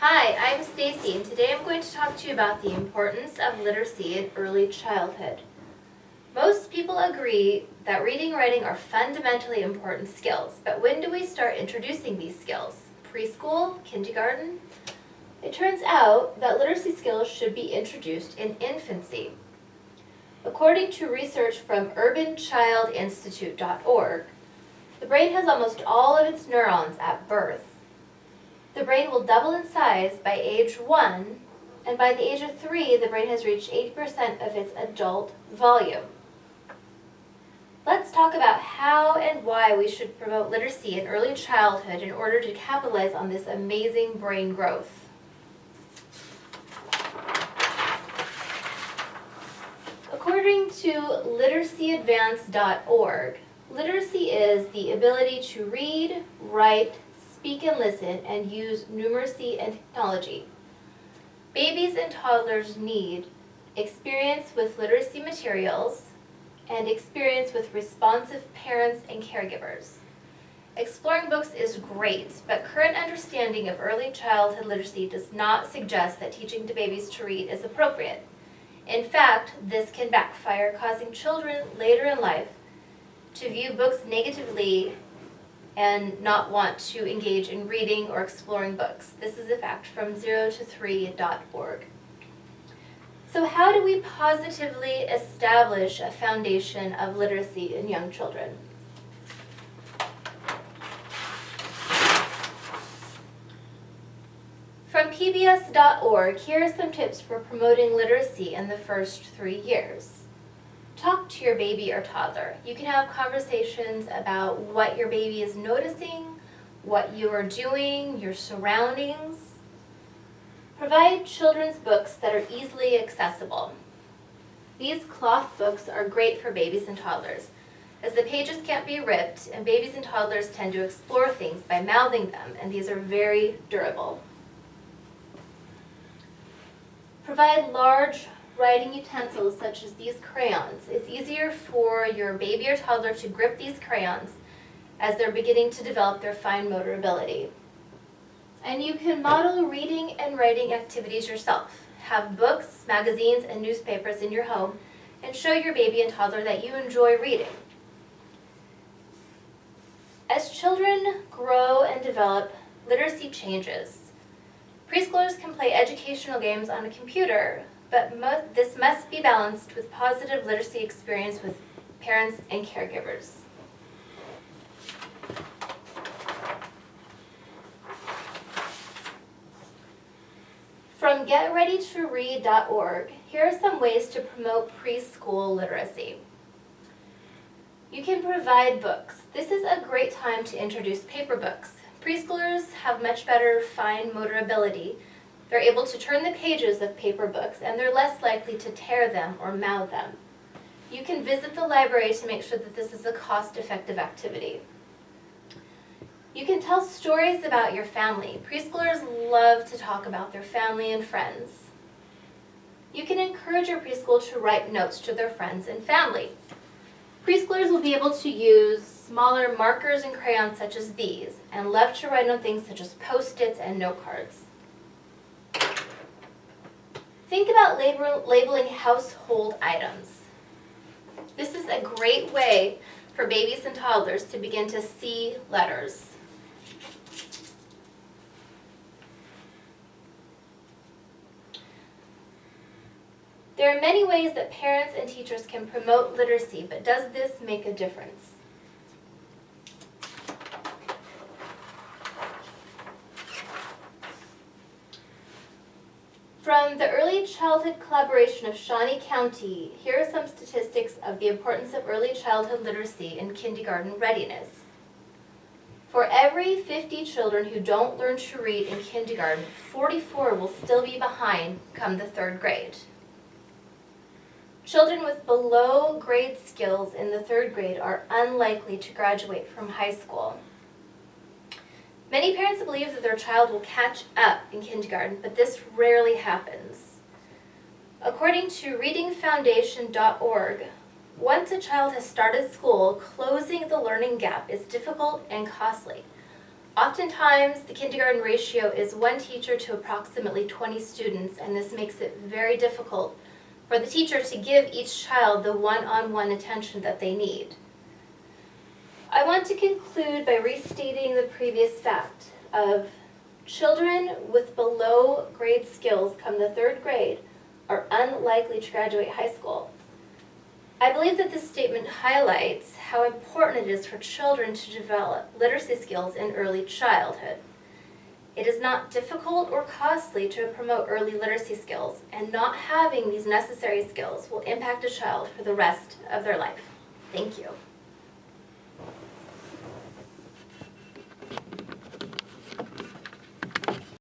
Hi, I'm Stacy, and today I'm going to talk to you about the importance of literacy in early childhood. Most people agree that reading and writing are fundamentally important skills, but when do we start introducing these skills? Preschool? Kindergarten? It turns out that literacy skills should be introduced in infancy. According to research from urbanchildinstitute.org, the brain has almost all of its neurons at birth. The brain will double in size by age 1, and by the age of 3, the brain has reached 80% of its adult volume. Let's talk about how and why we should promote literacy in early childhood in order to capitalize on this amazing brain growth. According to literacyadvance.org, literacy is the ability to read, write, speak and listen, and use numeracy and technology. Babies and toddlers need experience with literacy materials and experience with responsive parents and caregivers. Exploring books is great, but current understanding of early childhood literacy does not suggest that teaching to babies to read is appropriate. In fact, this can backfire, causing children later in life to view books negatively and not want to engage in reading or exploring books. This is a fact from 0to3.org. So how do we positively establish a foundation of literacy in young children? From pbs.org, here are some tips for promoting literacy in the first 3 years. Talk to your baby or toddler. You can have conversations about what your baby is noticing, what you are doing, your surroundings. Provide children's books that are easily accessible. These cloth books are great for babies and toddlers, as the pages can't be ripped, and babies and toddlers tend to explore things by mouthing them, and these are very durable. Provide large writing utensils such as these crayons. It's easier for your baby or toddler to grip these crayons as they're beginning to develop their fine motor ability. And you can model reading and writing activities yourself. Have books, magazines, and newspapers in your home and show your baby and toddler that you enjoy reading. As children grow and develop, literacy changes. Preschoolers can play educational games on a computer, but this must be balanced with positive literacy experience with parents and caregivers. From getreadytoread.org, here are some ways to promote preschool literacy. You can provide books. This is a great time to introduce paper books. Preschoolers have much better fine motor ability. They're able to turn the pages of paper books, and they're less likely to tear them or mouth them. You can visit the library to make sure that this is a cost-effective activity. You can tell stories about your family. Preschoolers love to talk about their family and friends. You can encourage your preschool to write notes to their friends and family. Preschoolers will be able to use smaller markers and crayons such as these, and love to write on things such as Post-its and note cards. Think about labeling household items. This is a great way for babies and toddlers to begin to see letters. There are many ways that parents and teachers can promote literacy, but does this make a difference? From the Early Childhood Collaboration of Shawnee County, here are some statistics of the importance of early childhood literacy in kindergarten readiness. For every 50 children who don't learn to read in kindergarten, 44 will still be behind come the 3rd grade. Children with below grade skills in the 3rd grade are unlikely to graduate from high school. Many parents believe that their child will catch up in kindergarten, but this rarely happens. According to readingfoundation.org, once a child has started school, closing the learning gap is difficult and costly. Oftentimes, the kindergarten ratio is 1 teacher to approximately 20 students, and this makes it very difficult for the teacher to give each child the one-on-one attention that they need. I want to conclude by restating the previous fact of children with below grade skills come the 3rd grade are unlikely to graduate high school. I believe that this statement highlights how important it is for children to develop literacy skills in early childhood. It is not difficult or costly to promote early literacy skills, and not having these necessary skills will impact a child for the rest of their life. Thank you.